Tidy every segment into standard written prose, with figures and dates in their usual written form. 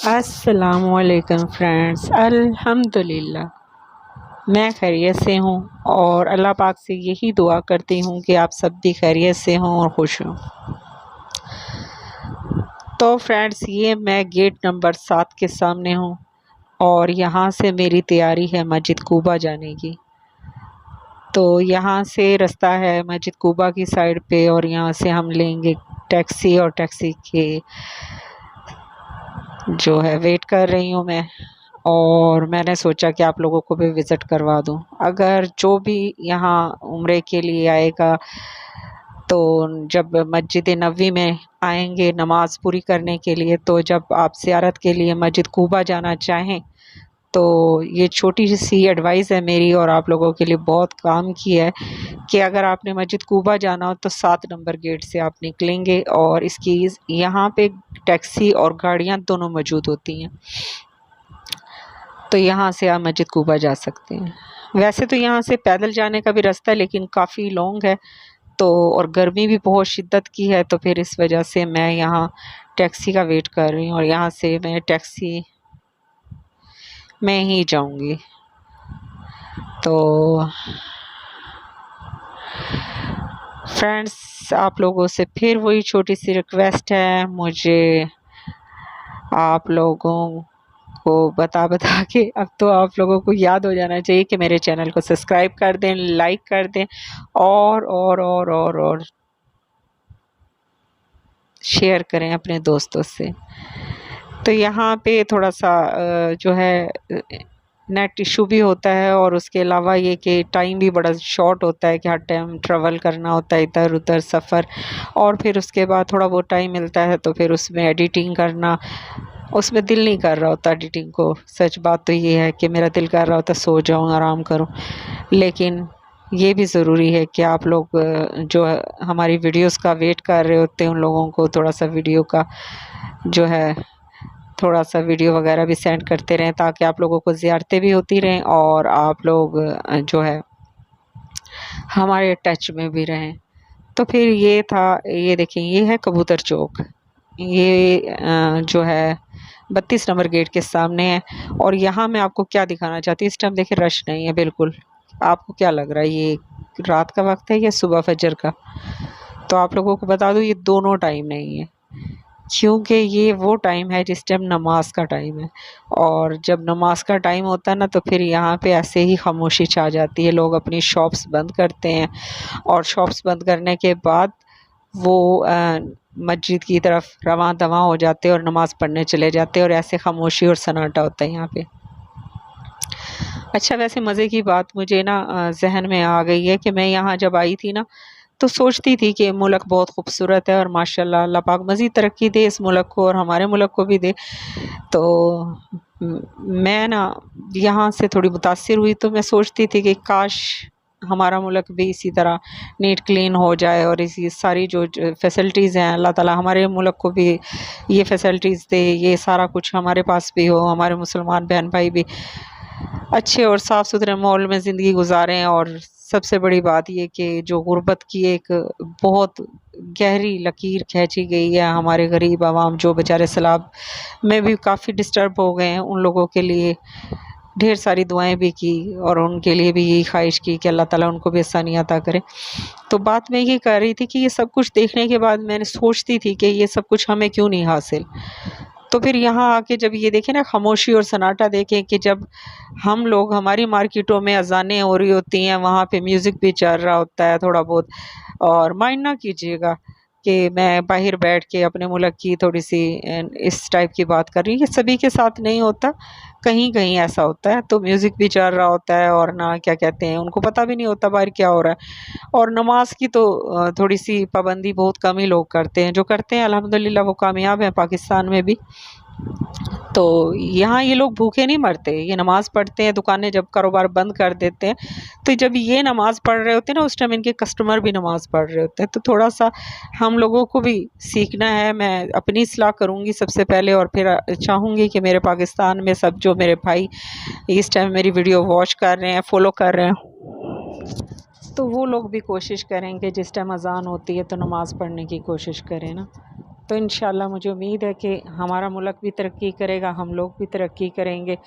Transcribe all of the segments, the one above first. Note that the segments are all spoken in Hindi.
अस्सलामुअलैकुम फ्रेंड्स। अल्हम्दुलिल्लाह मैं खैरियत से हूँ और अल्लाह पाक से यही दुआ करती हूँ कि आप सब भी खैरियत से हों और खुश हों। तो फ्रेंड्स, ये मैं गेट नंबर 7 के सामने हूँ और यहाँ से मेरी तैयारी है मस्जिद कूबा जाने की। तो यहाँ से रास्ता है मस्जिद कूबा की साइड पे और यहाँ से हम लेंगे टैक्सी और टैक्सी के जो है वेट कर रही हूँ मैं। और मैंने सोचा कि आप लोगों को भी विज़िट करवा दूँ। अगर जो भी यहाँ उम्रे के लिए आएगा तो जब मस्जिद नबवी में आएंगे नमाज़ पूरी करने के लिए, तो जब आप ज़ियारत के लिए मस्जिद कूबा जाना चाहें तो ये छोटी सी एडवाइस है मेरी और आप लोगों के लिए बहुत काम की है कि अगर आपने मस्जिद कूबा जाना हो तो 7 नंबर गेट से आप निकलेंगे और इसकी यहाँ पे टैक्सी और गाड़ियाँ दोनों मौजूद होती हैं। तो यहाँ से आप मस्जिद कूबा जा सकते हैं। वैसे तो यहाँ से पैदल जाने का भी रास्ता है लेकिन काफ़ी लॉन्ग है, तो और गर्मी भी बहुत शिद्दत की है, तो फिर इस वजह से मैं यहाँ टैक्सी का वेट कर रही हूँ और यहाँ से मैं टैक्सी में ही जाऊँगी। तो फ्रेंड्स, आप लोगों से फिर वही छोटी सी रिक्वेस्ट है, मुझे आप लोगों को बता के अब तो आप लोगों को याद हो जाना चाहिए कि मेरे चैनल को सब्सक्राइब कर दें, लाइक कर दें और शेयर करें अपने दोस्तों से। तो यहाँ पे थोड़ा सा जो है नेट इशू भी होता है और उसके अलावा ये कि टाइम भी बड़ा शॉर्ट होता है कि हर टाइम ट्रैवल करना होता है इधर उधर सफ़र, और फिर उसके बाद थोड़ा बहुत टाइम मिलता है तो फिर उसमें एडिटिंग करना, उसमें दिल नहीं कर रहा होता एडिटिंग को। सच बात तो ये है कि मेरा दिल कर रहा होता सो जाऊँ, आराम करूँ, लेकिन ये भी ज़रूरी है कि आप लोग जो हमारी वीडियोस का वेट कर रहे होते हैं उन लोगों को थोड़ा सा वीडियो का जो है थोड़ा सा वीडियो वगैरह भी सेंड करते रहें ताकि आप लोगों को ज़ियारतें भी होती रहें और आप लोग जो है हमारे टच में भी रहें। तो फिर ये था, ये देखें, ये है कबूतर चौक। ये जो है 32 नंबर गेट के सामने है और यहाँ मैं आपको क्या दिखाना चाहती हूँ, इस टाइम देखिए रश नहीं है बिल्कुल। आपको क्या लग रहा है ये रात का वक्त है या सुबह फजर का? तो आप लोगों को बता दूँ ये दोनों टाइम नहीं है, क्योंकि ये वो टाइम है जिस टाइम नमाज का टाइम है। और जब नमाज का टाइम होता है ना तो फिर यहाँ पे ऐसे ही खामोशी छा जाती है, लोग अपनी शॉप्स बंद करते हैं और शॉप्स बंद करने के बाद वो मस्जिद की तरफ रवां दवां हो जाते हैं और नमाज़ पढ़ने चले जाते हैं और ऐसे खामोशी और सन्नाटा होता है यहाँ पे। अच्छा, वैसे मज़े की बात मुझे ना जहन में आ गई है कि मैं यहाँ जब आई थी ना तो सोचती थी कि मुल्क बहुत खूबसूरत है और माशाल्लाह अल्लाह पाक मज़ीद तरक्की दे इस मुल्क को और हमारे मुल्क को भी दे। तो मैं ना यहाँ से थोड़ी मुतासिर हुई, तो मैं सोचती थी कि काश हमारा मुल्क भी इसी तरह नीट क्लीन हो जाए और इसी सारी जो फैसिलिटीज़ हैं अल्लाह ताला हमारे मुल्क को भी ये फैसिलिटीज़ दे, ये सारा कुछ हमारे पास भी हो, हमारे मुसलमान बहन भाई भी अच्छे और साफ़ सुथरे माहौल में ज़िंदगी गुजारें। और सबसे बड़ी बात ये कि जो गुर्बत की एक बहुत गहरी लकीर खींची गई है हमारे गरीब आवाम जो बेचारे सैलाब में भी काफ़ी डिस्टर्ब हो गए हैं, उन लोगों के लिए ढेर सारी दुआएं भी की और उनके लिए भी यही ख्वाहिश की कि अल्लाह ताला उनको भी आसानी अता करे। तो बात मैं ये कर रही थी कि ये सब कुछ देखने के बाद मैंने सोचती थी कि ये सब कुछ हमें क्यों नहीं हासिल। तो फिर यहाँ आके जब ये देखें ना खामोशी और सन्नाटा देखें कि जब हम लोग हमारी मार्केटों में अज़ानें हो रही होती हैं, वहाँ पे म्यूज़िक भी चल रहा होता है थोड़ा बहुत, और माइंड ना कीजिएगा कि मैं बाहर बैठ के अपने मुल्क की थोड़ी सी इस टाइप की बात कर रही हूँ, ये सभी के साथ नहीं होता, कहीं कहीं ऐसा होता है। तो म्यूज़िक भी चल रहा होता है और ना क्या कहते हैं उनको पता भी नहीं होता बाहर क्या हो रहा है। और नमाज की तो थोड़ी सी पाबंदी बहुत कम ही लोग करते हैं, जो करते हैं अल्हम्दुलिल्लाह वो कामयाब हैं पाकिस्तान में भी। तो यहाँ ये लोग भूखे नहीं मरते, ये नमाज़ पढ़ते हैं, दुकानें जब कारोबार बंद कर देते हैं तो जब ये नमाज़ पढ़ रहे होते हैं ना उस टाइम इनके कस्टमर भी नमाज़ पढ़ रहे होते हैं। तो थोड़ा सा हम लोगों को भी सीखना है। मैं अपनी इस्लाह करूँगी सबसे पहले और फिर चाहूँगी कि मेरे पाकिस्तान में सब जो मेरे भाई इस टाइम मेरी वीडियो वॉच कर रहे हैं, फॉलो कर रहे हैं, तो वो लोग भी कोशिश करें कि जिस टाइम अज़ान होती है तो नमाज़ पढ़ने की कोशिश करें ना। तो इंशाल्लाह मुझे उम्मीद है कि हमारा मुल्क भी तरक्की करेगा, हम लोग भी तरक्की करेंगे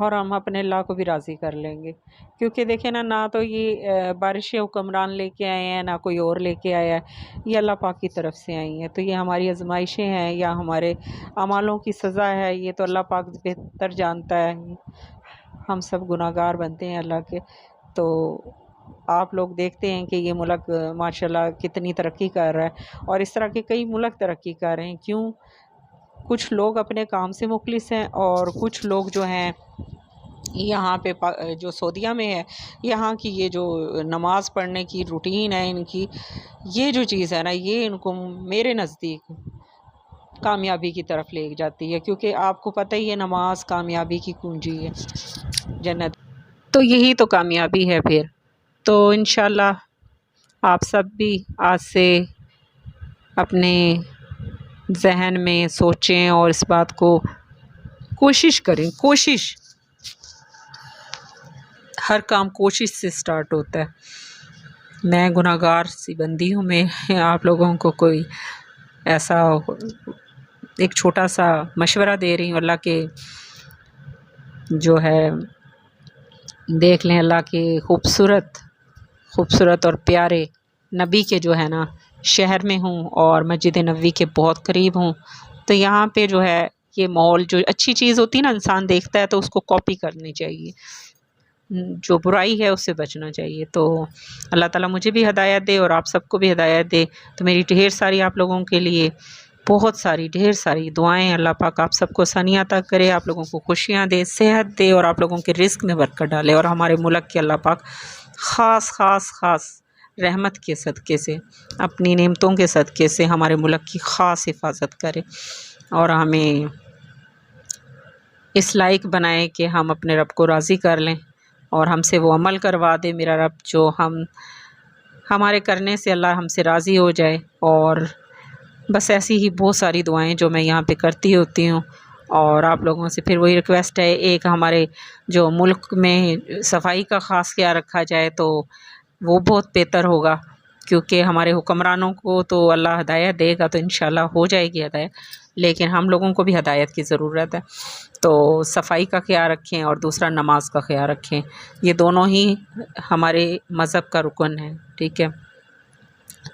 और हम अपने अल्लाह को भी राज़ी कर लेंगे। क्योंकि देखें ना, ना तो ये बारिशें हुक्मरान लेके आए हैं, ना कोई और लेके आया है, ये अल्लाह पाक की तरफ से आई हैं। तो ये हमारी आज़माइशें हैं या हमारे अमालों की सज़ा है, ये तो अल्लाह पाक बेहतर जानता है। हम सब गुनाहगार बनते हैं अल्लाह के। तो आप लोग देखते हैं कि ये मुल्क माशाल्लाह कितनी तरक्की कर रहा है और इस तरह के कई मुल्क तरक्की कर रहे हैं। क्यों? कुछ लोग अपने काम से मुखलिस हैं और कुछ लोग जो हैं यहाँ पे जो सऊदीया में है, यहाँ की ये जो नमाज़ पढ़ने की रूटीन है इनकी, ये जो चीज़ है ना, ये इनको मेरे नज़दीक कामयाबी की तरफ ले जाती है। क्योंकि आपको पता ही है, नमाज कामयाबी की कुंजी है, जन्नत। तो यही तो कामयाबी है फिर। तो इंशाल्लाह आप सब भी आज से अपने ज़हन में सोचें और इस बात को कोशिश करें। कोशिश, हर काम कोशिश से स्टार्ट होता है। मैं गुनाहगार सी बंदी हूँ, मैं आप लोगों को कोई ऐसा एक छोटा सा मशवरा दे रही हूँ। अल्लाह के जो है, देख लें, अल्लाह के खूबसूरत और प्यारे नबी के जो है ना शहर में हूँ और मस्जिद नबवी के बहुत करीब हूँ। तो यहाँ पे जो है ये माहौल, जो अच्छी चीज़ होती है ना, इंसान देखता है तो उसको कॉपी करनी चाहिए, जो बुराई है उससे बचना चाहिए। तो अल्लाह ताला मुझे भी हिदायत दे और आप सबको भी हिदायत दे। तो मेरी ढेर सारी आप लोगों के लिए बहुत सारी ढेर सारी दुआएं। अल्लाह पाक आप सबको आसानियाँ अता करे, आप लोगों को खुशियाँ दे, सेहत दे और आप लोगों के रिज़्क़ में बरकत डाले और हमारे मुल्क के अल्लाह पाक ख़ास रहमत के सदक़े से, अपनी नेमतों के सदक़े से हमारे मुल्क की ख़ास हिफाजत करे और हमें इस लायक बनाए कि हम अपने रब को राज़ी कर लें और हमसे वो अमल करवा दे मेरा रब, जो हमारे करने से अल्लाह हमसे राज़ी हो जाए। और बस ऐसी ही बहुत सारी दुआएं जो मैं यहाँ पे करती होती हूँ। और आप लोगों से फिर वही रिक्वेस्ट है, एक हमारे जो मुल्क में सफाई का ख़ास ख्याल रखा जाए तो वो बहुत बेहतर होगा। क्योंकि हमारे हुक्मरानों को तो अल्लाह हिदायत देगा तो इंशाल्लाह हो जाएगी हिदायत, लेकिन हम लोगों को भी हिदायत की ज़रूरत है। तो सफाई का ख्याल रखें और दूसरा नमाज का ख्याल रखें, ये दोनों ही हमारे मज़हब का रुकन है, ठीक है।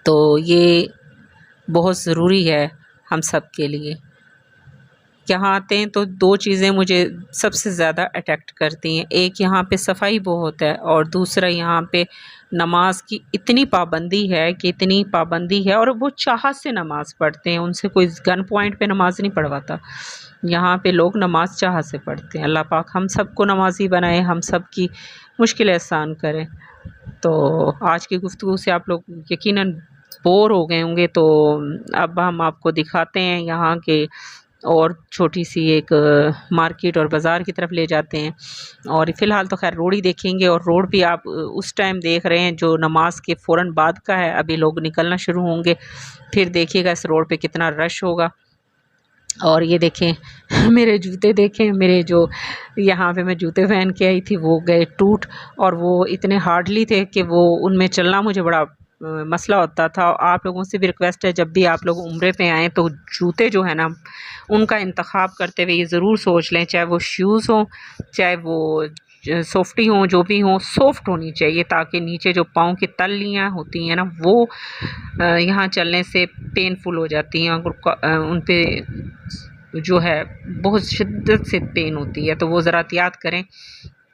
तो ये बहुत ज़रूरी है हम सब के लिए। यहाँ आते हैं तो दो चीज़ें मुझे सबसे ज़्यादा अट्रैक्ट करती हैं, एक यहाँ पे सफाई बहुत है और दूसरा यहाँ पे नमाज की इतनी पाबंदी है कि इतनी पाबंदी है और वो चाहत से नमाज़ पढ़ते हैं, उनसे कोई गन पॉइंट पे नमाज नहीं पढ़वाता। यहाँ पे लोग नमाज चाहत से पढ़ते हैं। अल्लाह पाक हम सबको नमाजी बनाए, हम सब की मुश्किल आसान करें। तो आज की गुफ्तगू से आप लोग यकीनन बोर हो गए होंगे, तो अब हम आपको दिखाते हैं यहाँ के और छोटी सी एक मार्केट और बाज़ार की तरफ ले जाते हैं। और फ़िलहाल तो खैर रोड ही देखेंगे और रोड भी आप उस टाइम देख रहे हैं जो नमाज के फ़ौरन बाद का है। अभी लोग निकलना शुरू होंगे, फिर देखिएगा इस रोड पे कितना रश होगा। और ये देखें मेरे जूते, देखें मेरे जो यहाँ पे मैं जूते पहन के आई थी वो गए टूट, और वो इतने हार्डली थे कि वो उनमें चलना मुझे बड़ा मसला होता था। आप लोगों से भी रिक्वेस्ट है, जब भी आप लोग उम्रे पे आएँ तो जूते जो है ना उनका इंतखाब करते हुए ये ज़रूर सोच लें, चाहे वो शूज़ हों, चाहे वो सॉफ्टी हों, जो भी हों सॉफ्ट होनी चाहिए, ताकि नीचे जो पाँव की तलियाँ होती हैं ना वो यहाँ चलने से पेनफुल हो जाती हैं, उन पे जो है बहुत शिद्दत से पेन होती है। तो वो ज़रा एहतियात करें।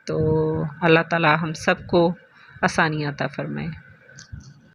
तो अल्लाह ताला हम सबको आसानियाँ अता फ़रमाए।